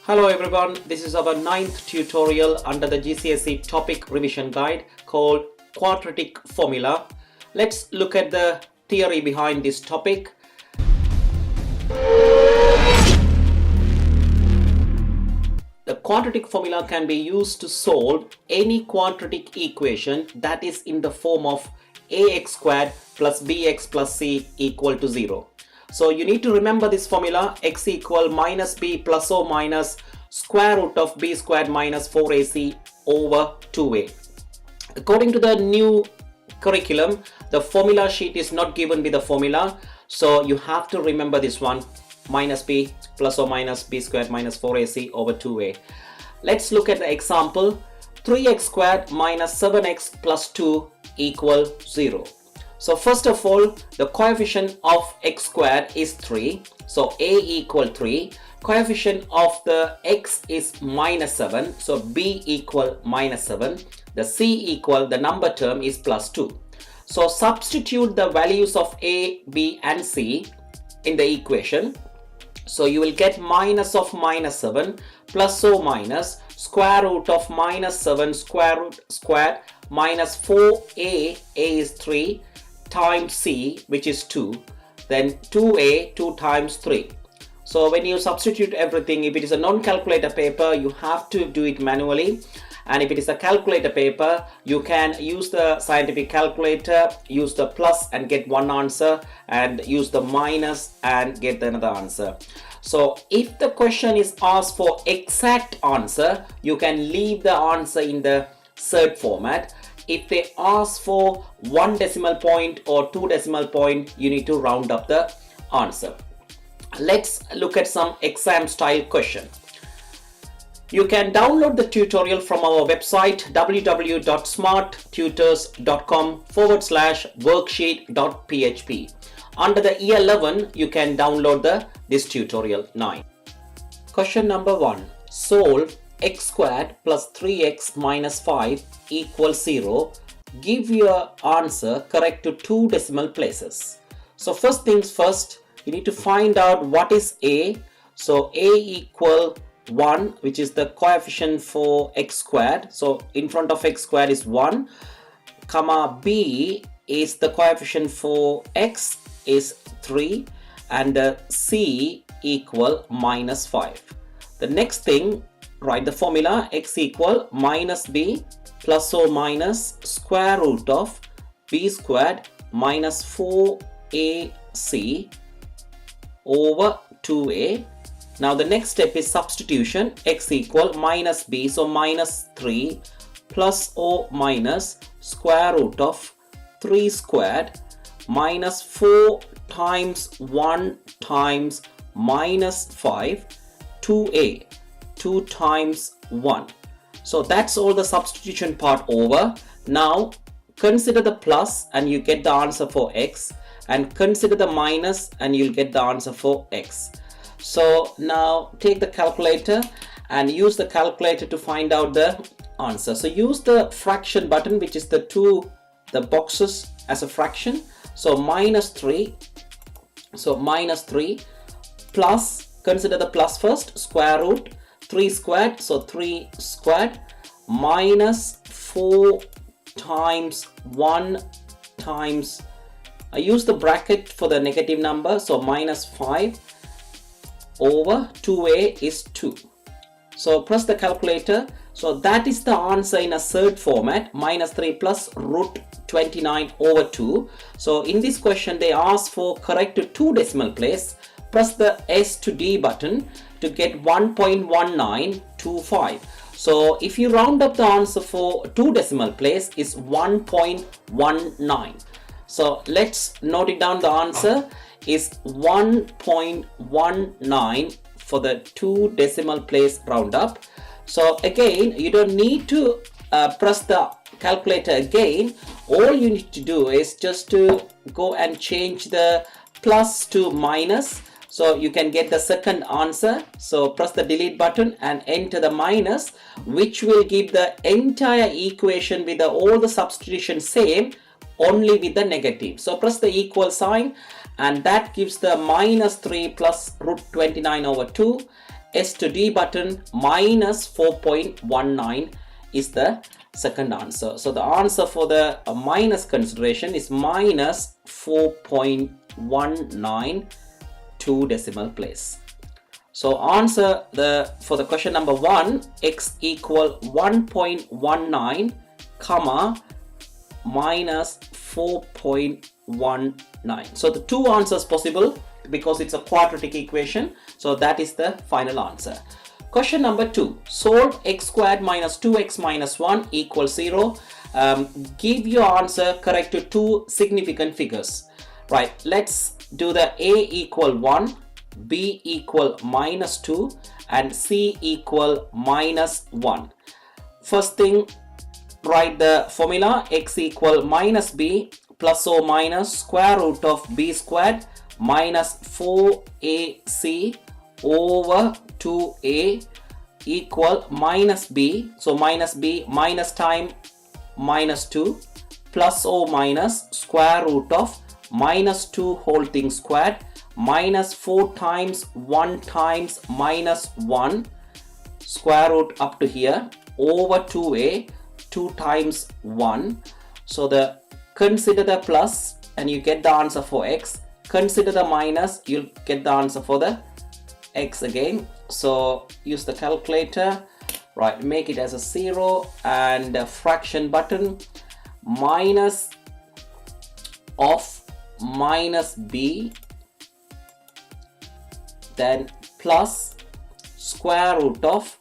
Hello everyone, this is our 9th tutorial under the GCSE topic revision guide called Quadratic Formula. Let's look at the theory behind this topic. The quadratic formula can be used to solve any quadratic equation that is in the form of ax squared plus bx plus c equal to 0. So you need to remember this formula: x equal minus b plus or minus square root of b squared minus 4ac over 2a. According to the new curriculum, the formula sheet is not given with the formula, so you have to remember this one: minus b plus or minus b squared minus 4ac over 2a. Let's look at the example. 3x squared minus 7x plus 2 equal 0. So first of all, the coefficient of x squared is 3. So a equal 3. Coefficient of the x is minus 7. So b equal minus 7. The c equal, the number term is plus 2. So substitute the values of a, b and c in the equation. So you will get minus of minus 7 plus or minus square root of minus 7 square root squared minus 4a, a is 3, times c, which is 2, then 2a, 2 times 3. So when you substitute everything, if it is a non-calculator paper, you have to do it manually, and if it is a calculator paper, you can use the scientific calculator, use the plus and get one answer, and use the minus and get another answer. So if the question is asked for exact answer, you can leave the answer in the third format. If they ask for 1 decimal point or 2 decimal point, you need to round up the answer. Let's look at some exam style question. You can download the tutorial from our website www.smarttutors.com/worksheet.php. Under the year 11, you can download this tutorial 9. Question number 1. Solve x squared plus 3x minus 5 equals 0. Give your answer correct to 2 decimal places. So first things first, you need to find out what is a. So a equal 1, which is the coefficient for x squared. So in front of x squared is 1, comma b is the coefficient for x is 3, and the c equal minus 5. The next thing, write the formula: x equal minus b plus or minus square root of b squared minus 4ac over 2a. Now the next step is substitution. X equal minus b, so minus 3 plus or minus square root of 3 squared minus 4 times 1 times minus 5, 2a, 2 times 1. So that's all the substitution part over. Now consider the plus and you get the answer for x, and consider the minus and you'll get the answer for x. So now take the calculator and use the calculator to find out the answer. So use the fraction button, which is the boxes as a fraction. So minus 3, so minus 3 plus, consider the plus first, square root 3 squared, so 3 squared minus 4 times 1 times, I use the bracket for the negative number, so minus 5 over 2a is 2. So press the calculator. So that is the answer in a third format: minus 3 plus root 29 over 2. So in this question they ask for correct to 2 decimal place. Press the S to D button to get 1.1925. So if you round up the answer for 2 decimal place is 1.19. So let's note it down. The answer is 1.19 for the 2 decimal place round up. So again, you don't need to press the calculator again. All you need to do is just to go and change the plus to minus, so you can get the second answer. So press the delete button and enter the minus, which will give the entire equation with all the substitution same, only with the negative. So press the equal sign, and that gives the minus 3 plus root 29 over 2. S to D button minus 4.19 is the second answer. So the answer for the minus consideration is minus 4.19 2 decimal place. So answer for the question number 1, x equal 1.19 comma minus 4.19. So the two answers possible because it's a quadratic equation. So that is the final answer. Question number 2, solve x squared minus 2x minus 1 equals 0. Give your answer correct to two significant figures. Right, let's do the a equal 1, b equal minus 2 and c equal minus 1. First thing, write the formula x equal minus b plus or minus square root of b squared minus 4ac over 2a equal minus b. So minus b, minus time minus 2 plus or minus square root of minus 2 whole thing squared minus 4 times 1 times minus 1 square root up to here over 2a 2 times 1. So the consider the plus and you get the answer for x. Consider the minus, you'll get the answer for the x again. So use the calculator, right, make it as a 0 and a fraction button, minus of minus b, then plus square root of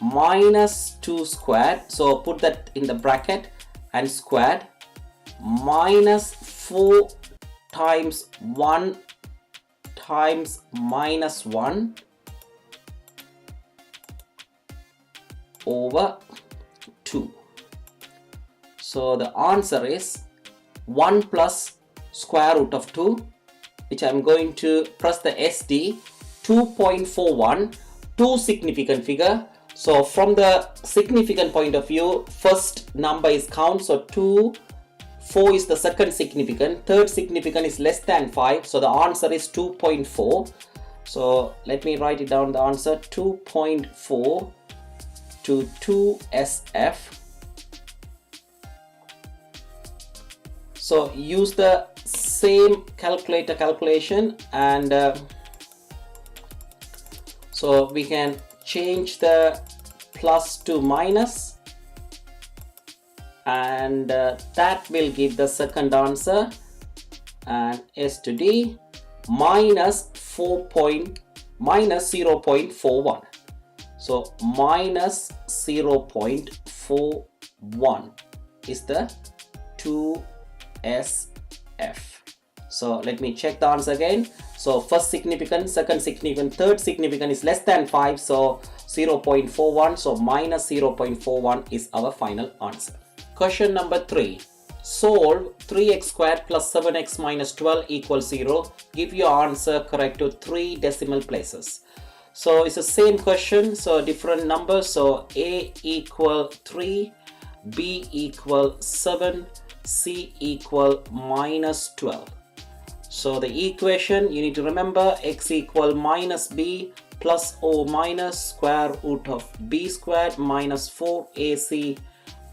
minus 2 squared, so put that in the bracket, and squared, minus 4 times 1 times minus 1 over 2. So the answer is 1 plus square root of 2, which I am going to press the SD, 2.41, two significant figure. So from the significant point of view, first number is count, so 2, 4 is the second significant, third significant is less than 5, so the answer is 2.4. So let me write it down, the answer 2.4 to 2SF. So use the same calculator calculation and so we can change the plus to minus and that will give the second answer, and S to D minus 0.41. So minus 0.41 is the 2SF. So let me check the answer again. So first significant, second significant, third significant is less than 5, so 0.41, so minus 0.41 is our final answer. Question number 3. Solve 3x squared plus 7x minus 12 equals 0. Give your answer correct to 3 decimal places. So it's the same question, so different numbers. So a equal 3, b equal 7, c equal minus 12. So the equation you need to remember, x equal minus b plus or minus square root of b squared minus 4ac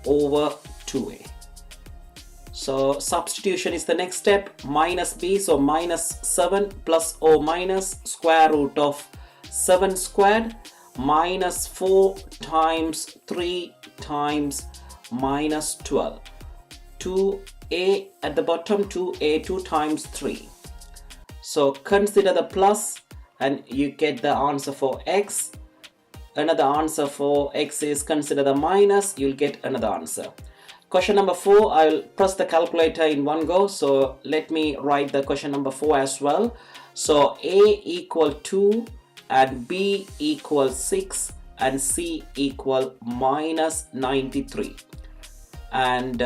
over 2a. So substitution is the next step, minus b, so minus 7 plus or minus square root of 7 squared minus 4 times 3 times minus 12. 2a at the bottom, 2a 2 times 3. So consider the plus and you get the answer for x. Another answer for x is consider the minus, you'll get another answer. Question number 4, I will press the calculator in one go. So let me write the question number 4 as well. So a equal 2 and b equal 6 and c equal minus 93. And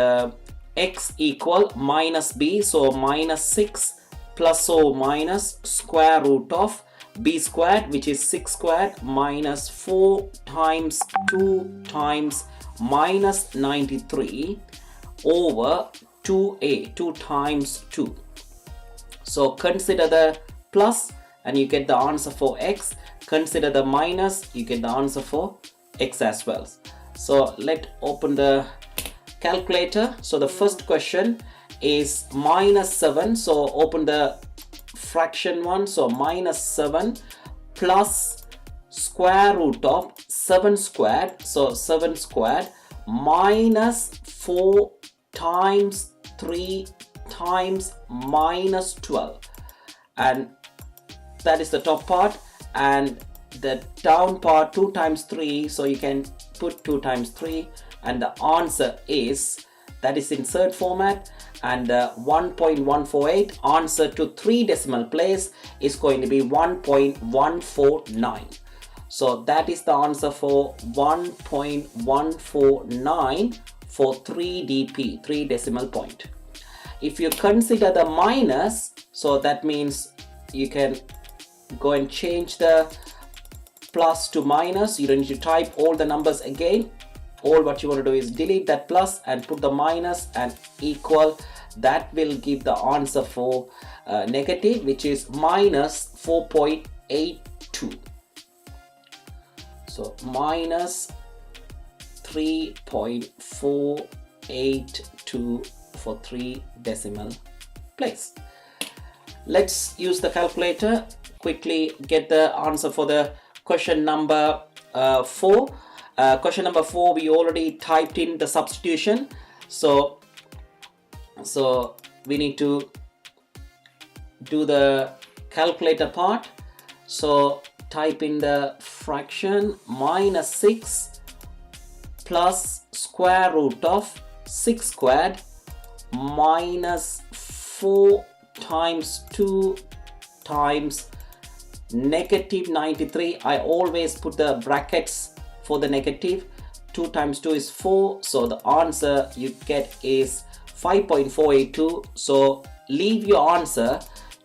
x equal minus b, so minus 6 plus or minus square root of b squared, which is 6 squared, minus 4 times 2 times minus 93 over 2a, 2 times 2. So consider the plus and you get the answer for x. consider the minus, you get the answer for x as well. So let's open the calculator. So the first question is minus 7. So open the fraction one. So minus 7 plus square root of 7 squared. So 7 squared minus 4 times 3 times minus 12. And that is the top part, and the down part 2 times 3, so you can put 2 times 3, and the answer is, that is in third format, and 1.148 answer to 3 decimal place is going to be 1.149. so that is the answer for 1.149 for 3 dp, 3 decimal point. If you consider the minus, so that means you can go and change the plus to minus. You don't need to type all the numbers again. All what you want to do is delete that plus and put the minus and equal. That will give the answer for negative, which is minus 4.82. So minus 3.482 for 3 decimal place. Let's use the calculator. Quickly get the answer for the question number 4. Question number 4, we already typed in the substitution. So we need to do the calculator part. So type in the fraction minus 6 plus square root of 6 squared minus 4 times 2 times negative 93. I always put the brackets for the negative. 2 times 2 is 4, so the answer you get is 5.482. so leave your answer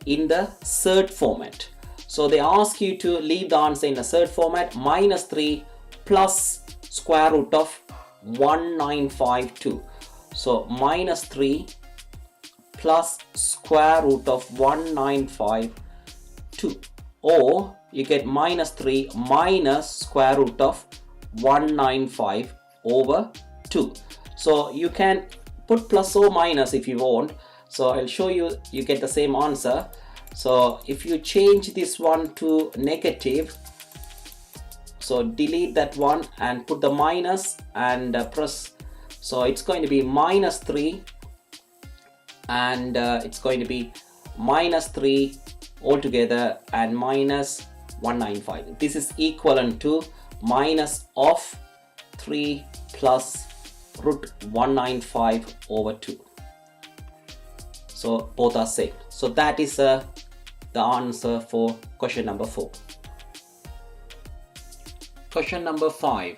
in the third format. So they ask you to leave the answer in the third format. Minus 3 plus square root of 1952. So minus 3 plus square root of 1952, or you get minus 3 minus square root of 195 over 2. So you can put plus or minus if you want. So I'll show you, you get the same answer. So if you change this one to negative, so delete that one and put the minus and press. So it's going to be minus 3 and it's going to be minus 3 altogether and minus 195. This is equivalent to minus of 3 plus root 195 over 2. So both are same. So that is the answer for question number 4. Question number 5.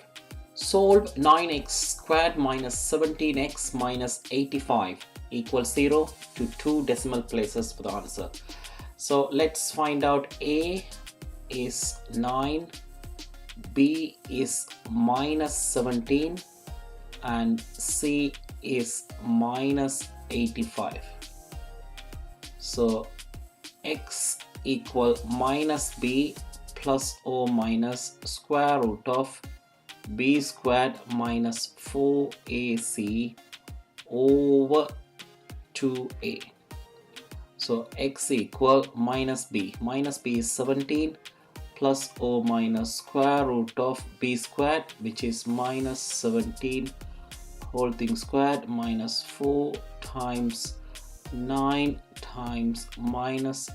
Solve 9x squared minus 17x minus 85 equals 0 to 2 decimal places for the answer. So let's find out. A is 9, B is minus 17 and C is minus 85. So x equal minus b plus or minus square root of b squared minus 4ac over 2a. So x equal minus b is 17 plus or minus square root of b squared, which is minus 17 whole thing squared minus 4 times 9 times minus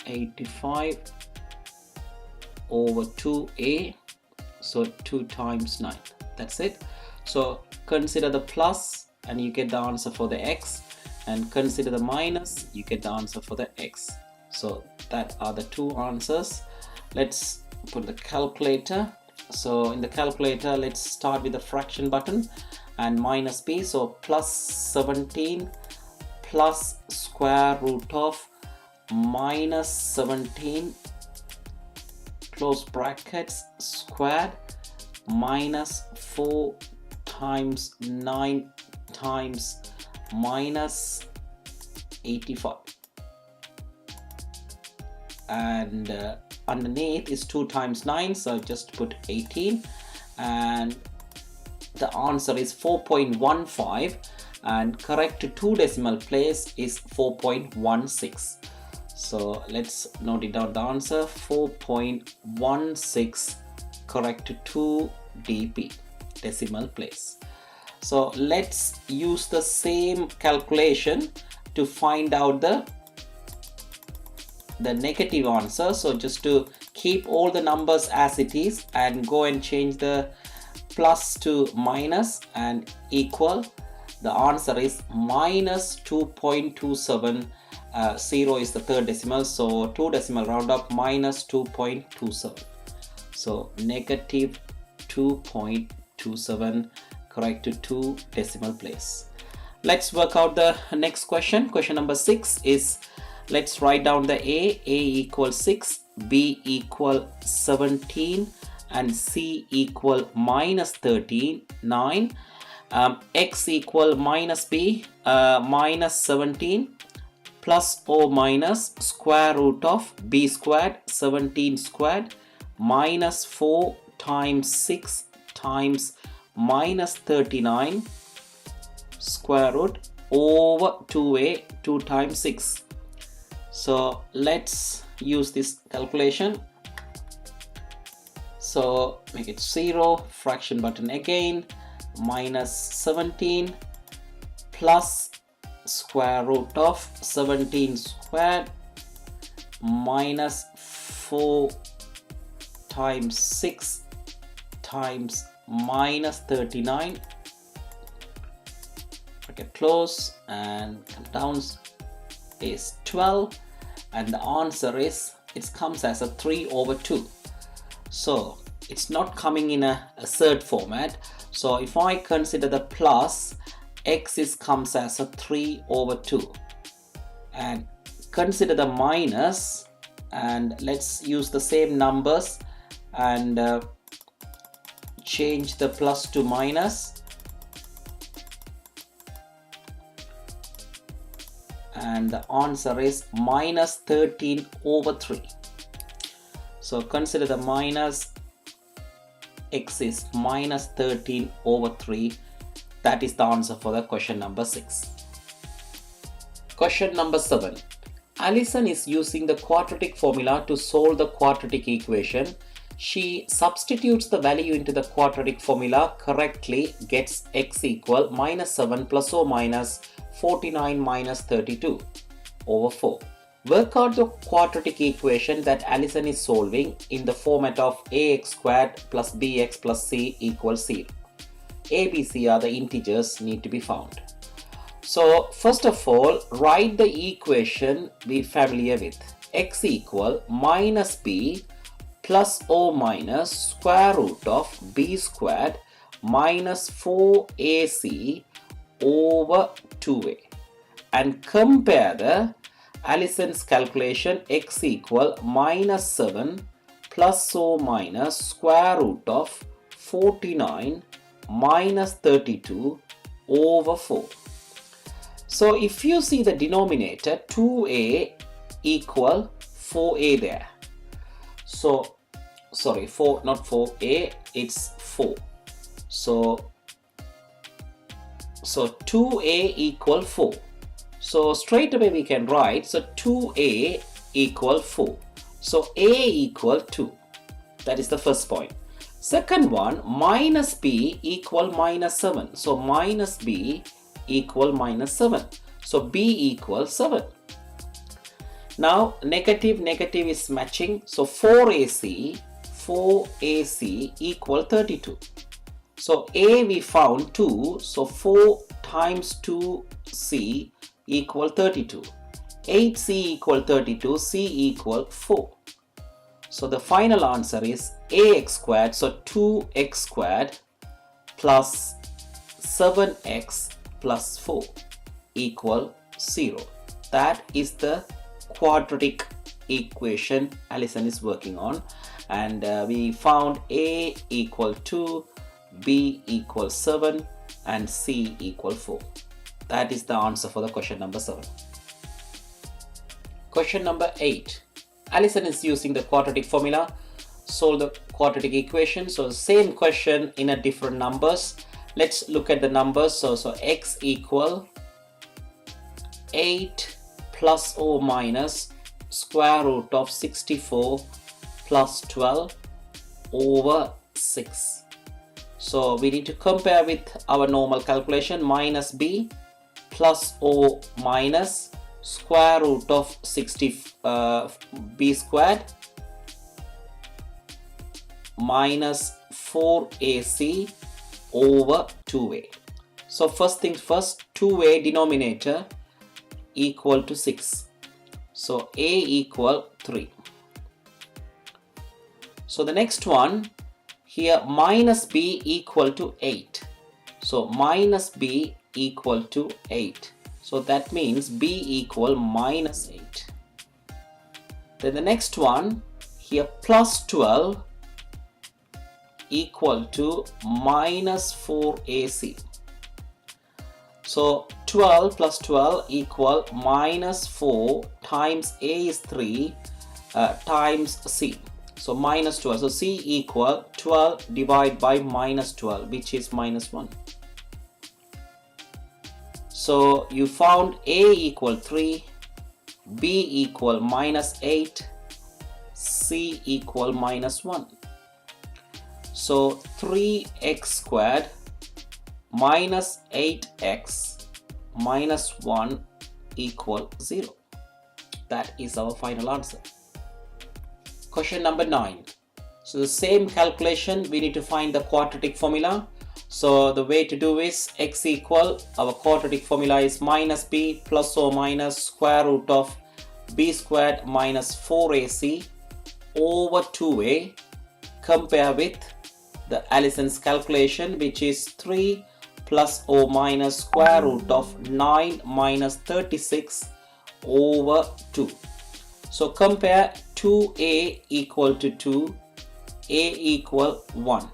85 over 2a. So 2 times 9, that's it. So consider the plus and you get the answer for the x, and consider the minus, you get the answer for the x. So that are the two answers. Let's put the calculator. So in the calculator, let's start with the fraction button and minus b. So plus 17 plus square root of minus 17 close brackets squared minus 4 times 9 times minus 85, and underneath is 2 times 9, so just put 18, and the answer is 4.15, and correct 2 decimal place is 4.16. So let's note it down, the answer 4.16 correct 2 dp decimal place. So let's use the same calculation to find out the negative answer. So just to keep all the numbers as it is and go and change the plus to minus and equal, the answer is minus 2.27. 0 is the third decimal, so 2 decimal round up, minus 2.27. So negative 2.27 correct to 2 decimal place. Let's work out the next question. Question number 6 is, let's write down the A equals 6, B equal 17, and C equal minus 13, 9, X equal minus B minus 17, plus or minus square root of B squared 17 squared minus 4 times 6 times minus 39 square root over 2a, 2 times 6. So let's use this calculation. So make it 0, fraction button again, minus 17 plus square root of 17 squared minus 4 times 6 times minus 39, bracket close and come down, is 12, and the answer is, it comes as a 3 over 2. So it's not coming in a third format. So if I consider the plus, X comes as a 3 over 2, and consider the minus, and let's use the same numbers and change the plus to minus, and the answer is minus 13 over 3. So consider the minus, X is minus 13 over 3. That is the answer for the question number 6. Question number 7. Alison is using the quadratic formula to solve the quadratic equation. She substitutes the value into the quadratic formula correctly, gets x equal minus 7 plus or minus 49 minus 32 over 4. Work out the quadratic equation that Alison is solving in the format of ax squared plus bx plus c equals 0. A, B, C are the integers need to be found. So first of all, write the equation we're familiar with. X equal minus b plus or minus square root of b squared minus 4ac over 2a. And compare the Alison's calculation. X equal minus 7 plus or minus square root of 49 minus 32 over 4. So if you see the denominator, 2a equal 4a there. So sorry, 4, not 4a, it's 4. So 2a equal 4. So straight away we can write, so 2a equal 4. So a equal 2. That is the first point. Second one, minus b equal minus 7. So minus b equal minus 7. So b equals 7. Now negative is matching. So 4ac equal 32. So a we found 2. So 4 times 2c equal 32. 8c equal 32. C equal 4. So the final answer is ax squared, so 2x squared plus 7x plus 4 equal 0. That is the quadratic equation Alison is working on, and we found a equal 2, b equal 7 and c equal 4. That is the answer for the question number 7. Question number 8. Alison is using the quadratic formula, solve the quadratic equation. So same question in a different numbers. Let's look at the numbers. So x equal 8 plus or minus square root of 64 plus 12 over 6. So we need to compare with our normal calculation. Minus b plus or minus square root of 60 b squared minus 4ac over 2a. So first things first, 2a denominator equal to 6. So a equal 3. So the next one here, minus b equal to 8. So minus b equal to 8. So that means b equal minus 8. Then the next one here, plus 12 equal to minus 4ac. So 12 plus 12 equal minus 4 times a is 3 times c. So minus 12. So c equal 12 divided by minus 12, which is minus 1. So you found a equal 3, b equal minus 8, c equal minus 1. So 3x squared minus 8x minus 1 equal 0. That is our final answer. Question number 9. So the same calculation, we need to find the quadratic formula. So the way to do is x equal, our quadratic formula is minus b plus or minus square root of b squared minus 4ac over 2a. Compare with the Alison's calculation, which is 3 plus or minus square root of 9 minus 36 over 2. So compare 2a equal to 2, a equal 1.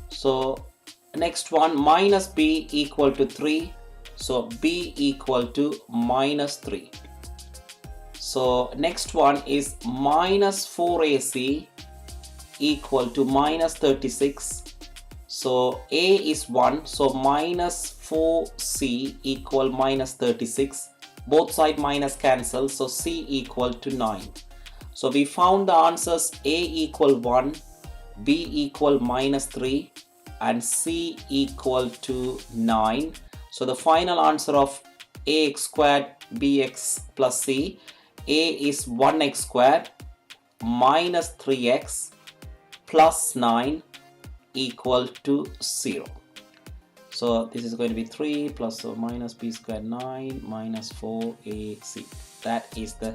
So next one, minus b equal to 3. So b equal to minus 3. So next one is minus 4ac equal to minus 36. So a is 1. So minus 4c equal minus 36. Both side minus cancel. So c equal to 9. So we found the answers: a equal 1, b equal minus 3, and c equal to 9. So the final answer of ax squared bx plus c, a is 1x squared minus 3x plus 9 equal to 0. So this is going to be 3 plus or minus b squared 9 minus 4ac. That is the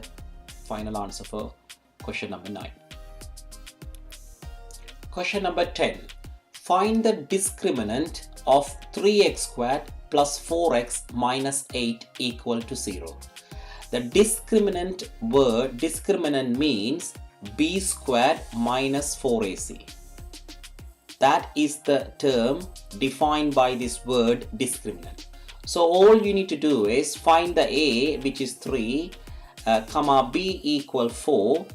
final answer for question number 9. Question number 10. Find the discriminant of 3x squared plus 4x minus 8 equal to 0. The discriminant word, discriminant means b squared minus 4ac. That is the term defined by this word discriminant. So all you need to do is find the a, which is 3, comma b equal 4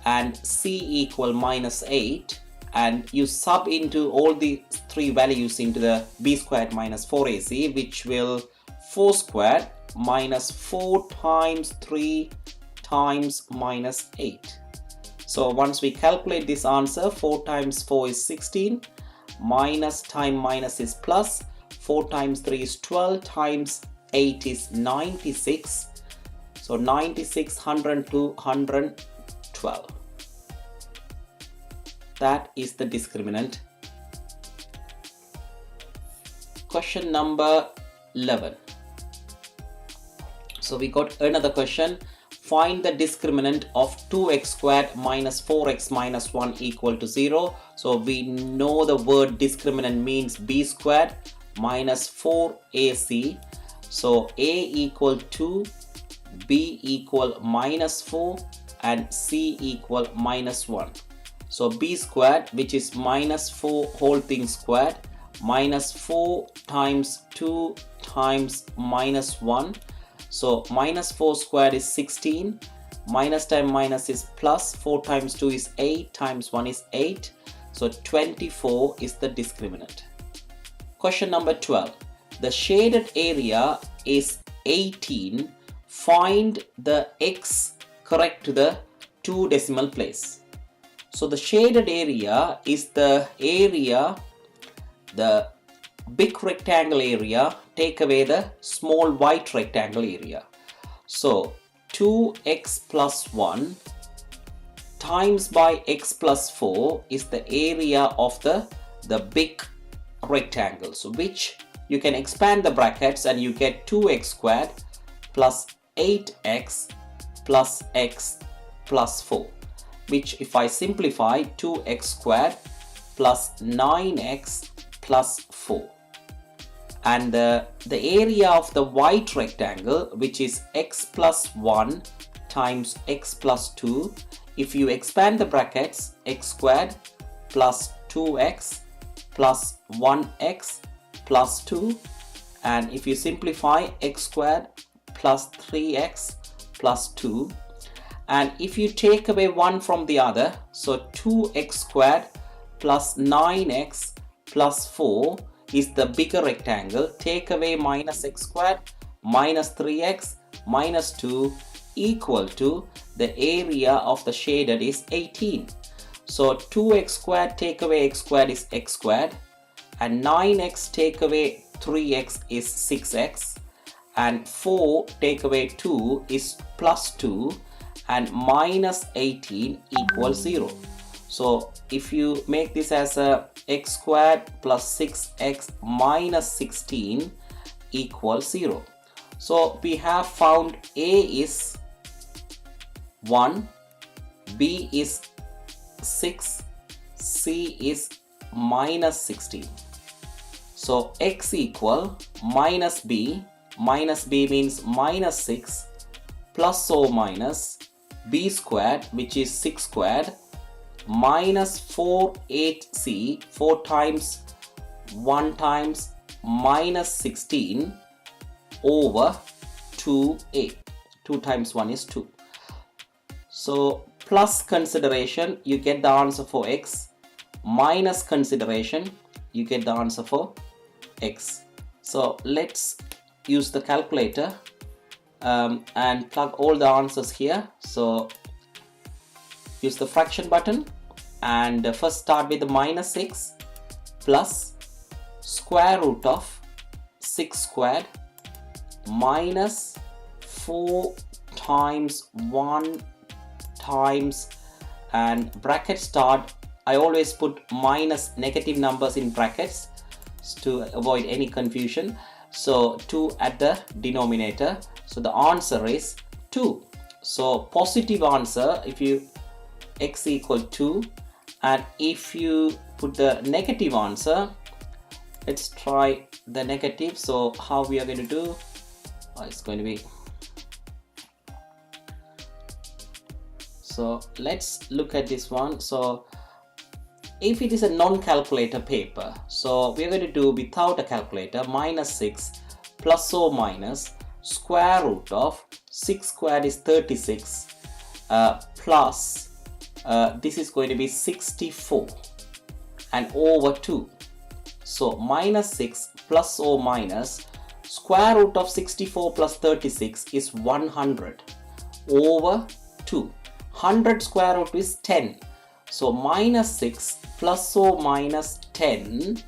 and c equal minus 8, and you sub into all the three values into the b squared minus 4ac, which will 4 squared minus 4 times 3 times minus 8. So once we calculate this answer, 4 times 4 is 16, minus time minus is plus, 4 times 3 is 12, times 8 is 96. So 96, 102, 112. That is the discriminant. Question number 11. So we got another question. Find the discriminant of 2x squared minus 4x minus 1 equal to 0. So we know the word discriminant means b squared minus 4ac. So a equal 2, b equal minus 4 and c equal minus 1. So b squared, which is minus 4 whole thing squared, minus 4 times 2 times minus 1. So minus 4 squared is 16, minus times minus is plus, 4 times 2 is 8, times 1 is 8. So 24 is the discriminant. Question number 12. The shaded area is 18. Find the x correct to the 2 decimal place. So the shaded area is the area, the big rectangle area, take away the small white rectangle area. So 2x plus 1 times by x plus 4 is the area of the big rectangle. So which you can expand the brackets and you get 2x squared plus 8x plus x plus 4. Which if I simplify, 2x squared plus 9x plus 4. And the area of the white rectangle, which is x plus 1 times x plus 2. If you expand the brackets, x squared plus 2x plus 1x plus 2. And if you simplify, x squared plus 3x plus 2. And if you take away one from the other, so 2x squared plus 9x plus 4 is the bigger rectangle. Take away minus x squared minus 3x minus 2 equal to the area of the shaded is 18. So 2x squared take away x squared is x squared, and 9x take away 3x is 6x, and 4 take away 2 is plus 2, and minus 18 equals 0. So if you make this as a x squared plus 6x minus 16 equals 0. So we have found A is 1, B is 6, C is minus 16. So x equal minus b means minus 6 plus or minus b squared, which is 6 squared, minus 4/8c, 4 times 1 times minus 16 over 2a. 2 times 1 is 2. So plus consideration, you get the answer for x. Minus consideration, you get the answer for x. So let's use the calculator and plug all the answers here. So use the fraction button and first start with the minus 6 plus square root of 6 squared minus 4 times 1 times, and bracket start. I always put minus negative numbers in brackets to avoid any confusion. So 2 at the denominator. So the answer is 2. So positive answer if you x equal 2, and if you put the negative answer, let's try the negative. So how we are going to do, it's going to be, so let's look at this one. So if it is a non-calculator paper, so we are going to do without a calculator. Minus 6 plus or minus square root of 6 squared is 36 plus this is going to be 64 and over 2. So minus 6 plus or minus square root of 64 plus 36 is 100 over 2. 100 square root is 10. So minus 6 plus or minus 10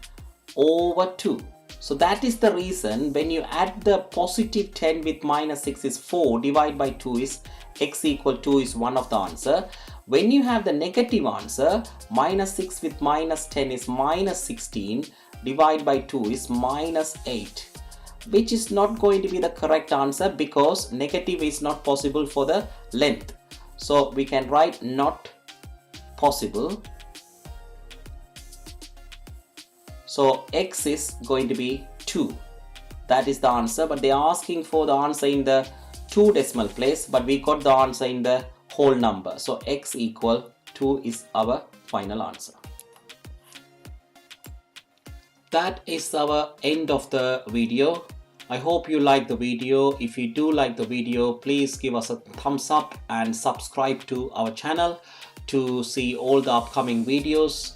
over 2. So that is the reason when you add the positive 10 with minus 6 is 4, divide by 2 is x equal 2 is one of the answer. When you have the negative answer, minus 6 with minus 10 is minus 16, divide by 2 is minus 8, which is not going to be the correct answer because negative is not possible for the length. So we can write not possible. So x is going to be 2. That is the answer, but they are asking for the answer in the 2 decimal place, but we got the answer in the whole number. So x equal 2 is our final answer. That is our end of the video. I hope you like the video. If you do like the video, please give us a thumbs up and subscribe to our channel to see all the upcoming videos.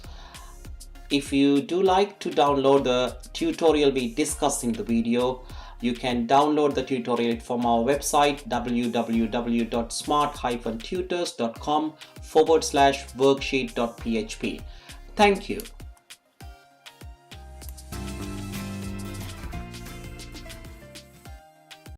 If you do like to download the tutorial we discussed in the video, you can download the tutorial from our website www.smart-tutors.com/worksheet.php. Thank you.